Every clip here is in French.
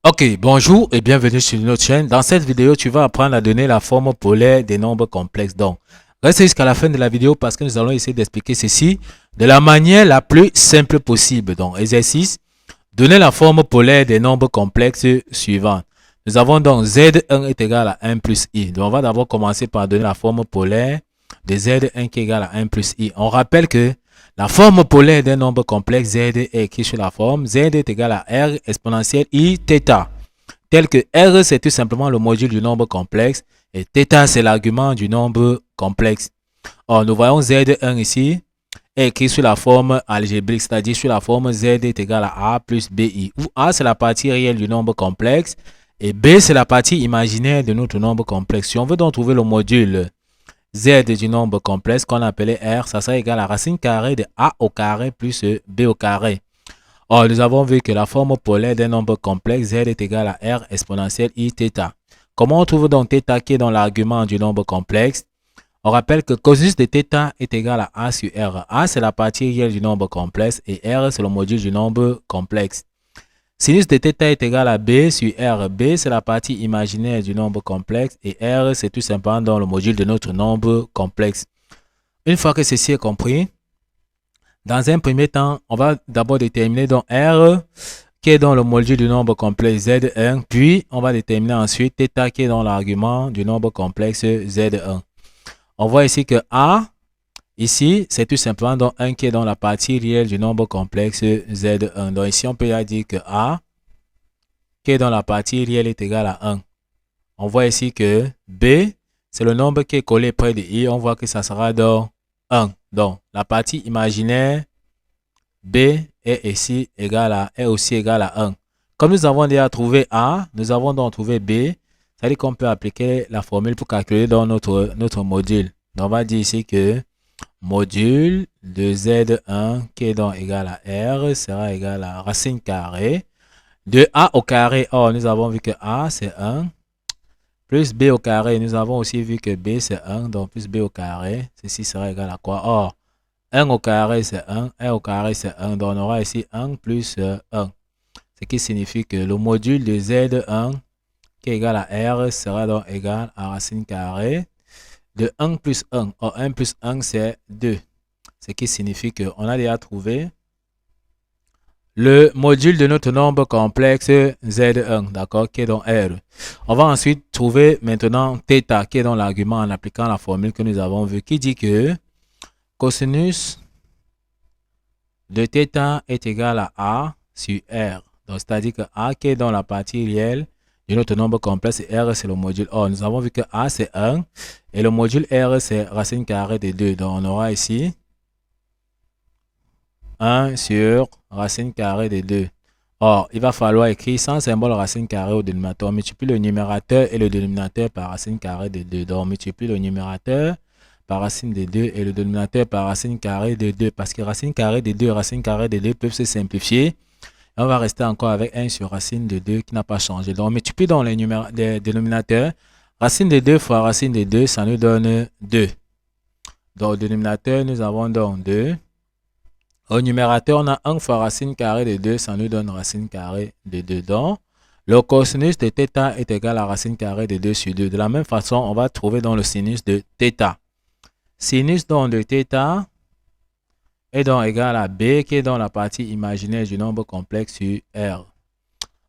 Ok, bonjour et bienvenue sur notre chaîne. Dans cette vidéo, tu vas apprendre à donner la forme polaire des nombres complexes. Donc, reste jusqu'à la fin de la vidéo parce que nous allons essayer d'expliquer ceci de la manière la plus simple possible. Donc, exercice, donner la forme polaire des nombres complexes suivants. Nous avons donc Z1 est égal à 1 plus I. Donc, on va d'abord commencer par donner la forme polaire de Z1 qui est égal à 1 plus I. On rappelle que la forme polaire d'un nombre complexe Z est écrite sur la forme Z est égal à R exponentielle I θ. Tel que R, c'est tout simplement le module du nombre complexe et θ, c'est l'argument du nombre complexe. Or, nous voyons Z1 ici est écrit sur la forme algébrique, c'est-à-dire sur la forme Z est égal à A plus BI, où A, c'est la partie réelle du nombre complexe et B, c'est la partie imaginaire de notre nombre complexe. Si on veut donc trouver le module Z du nombre complexe qu'on appelait R, ça sera égal à racine carrée de A au carré plus B au carré. Or, nous avons vu que la forme polaire d'un nombre complexe Z est égal à R exponentielle I θ. Comment on trouve donc θ qui est dans l'argument du nombre complexe? On rappelle que cosinus de θ est égal à A sur R. A, c'est la partie réelle du nombre complexe et R, c'est le module du nombre complexe. Sinus de θ est égal à B sur R. B, c'est la partie imaginaire du nombre complexe et R, c'est tout simplement dans le module de notre nombre complexe. Une fois que ceci est compris, dans un premier temps, on va d'abord déterminer donc R qui est dans le module du nombre complexe Z1, puis on va déterminer ensuite θ qui est dans l'argument du nombre complexe Z1. On voit ici que A, ici, c'est tout simplement donc 1 qui est dans la partie réelle du nombre complexe Z1. Donc ici, on peut dire que A, qui est dans la partie réelle, est égal à 1. On voit ici que B, c'est le nombre qui est collé près de I. On voit que ça sera donc 1. Donc, la partie imaginaire B est ici est aussi égale à 1. Comme nous avons déjà trouvé A, nous avons donc trouvé B. Ça veut dire qu'on peut appliquer la formule pour calculer dans notre module. Donc, on va dire ici que module de Z1 qui est donc égal à R sera égal à racine carrée de A au carré. Or, nous avons vu que A c'est 1 plus B au carré. Nous avons aussi vu que B c'est 1, donc plus B au carré. Ceci sera égal à quoi? Or, 1 au carré c'est 1, 1 au carré c'est 1. Donc, on aura ici 1 plus 1. Ce qui signifie que le module de Z1 qui est égal à R sera donc égal à racine carrée de 1 plus 1. Or, 1 plus 1 c'est 2. Ce qui signifie qu'on a déjà trouvé le module de notre nombre complexe Z1, d'accord, qui est donc R. On va ensuite trouver maintenant θ, qui est dans l'argument en appliquant la formule que nous avons vue, qui dit que cosinus de θ est égal à A sur R. Donc, c'est-à-dire que A qui est dans la partie réelle de notre nombre complexe et R, c'est le module. Or, nous avons vu que A, c'est 1 et le module R, c'est racine carrée de 2. Donc, on aura ici 1 sur racine carrée de 2. Or, il va falloir écrire sans symbole racine carrée au dénominateur. On multiplie le numérateur et le dénominateur par racine carrée de 2. Donc, on multiplie le numérateur par racine de 2 et le dénominateur par racine carrée de 2. Parce que racine carrée de 2 et racine carrée de 2 peuvent se simplifier. Et on va rester encore avec 1 sur racine de 2 qui n'a pas changé. Donc, on multiplie dans les dénominateurs. Racine de 2 fois racine de 2, ça nous donne 2. Donc, au dénominateur, nous avons donc 2. Au numérateur, on a 1 fois racine carrée de 2, ça nous donne racine carrée de 2. Donc, le cosinus de θ est égal à racine carrée de 2 sur 2. De la même façon, on va trouver dans le sinus de θ. Sinus donc de θ est donc égal à B qui est dans la partie imaginaire du nombre complexe sur R.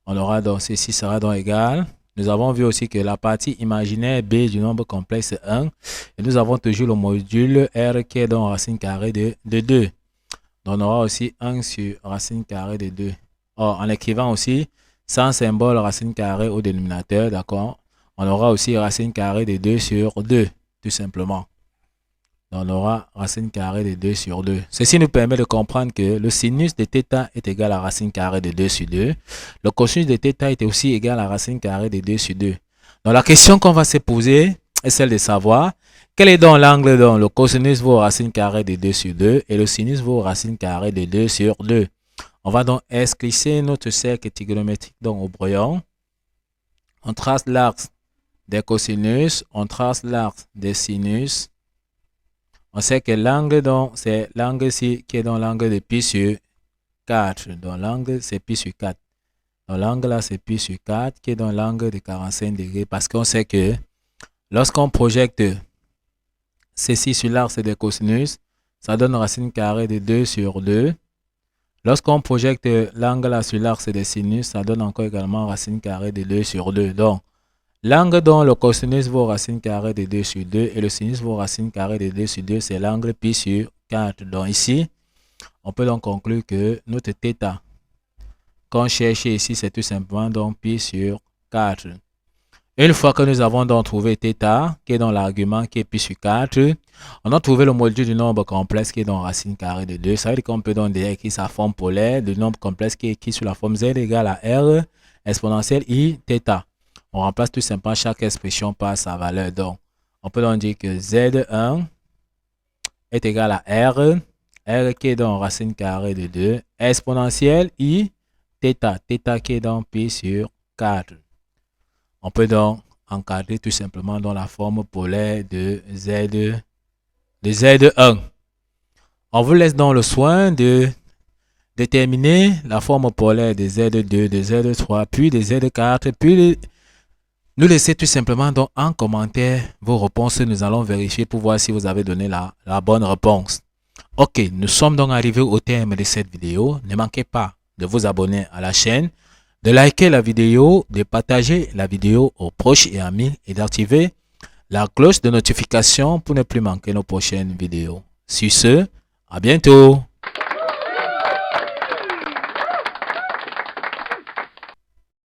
On aura donc ceci sera donc égal. Nous avons vu aussi que la partie imaginaire B du nombre complexe est 1. Et nous avons toujours le module R qui est donc racine carrée de 2. Donc, on aura aussi 1 sur racine carrée de 2. Or, en écrivant aussi sans symbole racine carrée au dénominateur, d'accord, on aura aussi racine carrée de 2 sur 2, tout simplement. Donc, on aura racine carrée de 2 sur 2. Ceci nous permet de comprendre que le sinus de θ est égal à racine carrée de 2 sur 2. Le cosinus de θ est aussi égal à racine carrée de 2 sur 2. Donc, la question qu'on va se poser est celle de savoir quel est donc l'angle dont le cosinus vaut racine carrée de 2 sur 2 et le sinus vaut racine carrée de 2 sur 2. On va donc esquisser notre cercle trigonométrique donc au brouillon. On trace l'axe des cosinus, on trace l'axe des sinus. On sait que l'angle donc c'est l'angle ici qui est dans l'angle de pi sur 4. Donc l'angle c'est pi sur 4. Donc, l'angle là, c'est pi sur 4 qui est dans l'angle de 45 degrés. Parce qu'on sait que lorsqu'on projecte ceci sur l'axe des cosinus, ça donne racine carrée de 2 sur 2. Lorsqu'on projecte l'angle là sur l'axe des sinus, ça donne encore également racine carrée de 2 sur 2. Donc, l'angle dont le cosinus vaut racine carrée de 2 sur 2 et le sinus vaut racine carrée de 2 sur 2, c'est l'angle pi sur 4. Donc ici, on peut donc conclure que notre θ qu'on cherche ici, c'est tout simplement donc pi sur 4. Une fois que nous avons donc trouvé θ, qui est dans l'argument qui est pi sur 4, on a trouvé le module du nombre complexe qui est dans racine carrée de 2. Ça veut dire qu'on peut donc écrire sa forme polaire du nombre complexe qui est écrit sous la forme z égale à r exponentielle i θ. On remplace tout simplement chaque expression par sa valeur. Donc, on peut donc dire que z1 est égal à r qui est dans racine carrée de 2, exponentielle i θ qui est dans pi sur 4. On peut donc encadrer tout simplement dans la forme polaire de Z1. On vous laisse donc le soin de déterminer la forme polaire de Z2, de Z3, puis de Z4, puis nous laissez tout simplement donc en commentaire vos réponses. Nous allons vérifier pour voir si vous avez donné la bonne réponse. Ok, nous sommes donc arrivés au terme de cette vidéo. Ne manquez pas de vous abonner à la chaîne, de liker la vidéo, de partager la vidéo aux proches et amis et d'activer la cloche de notification pour ne plus manquer nos prochaines vidéos. Sur ce, à bientôt.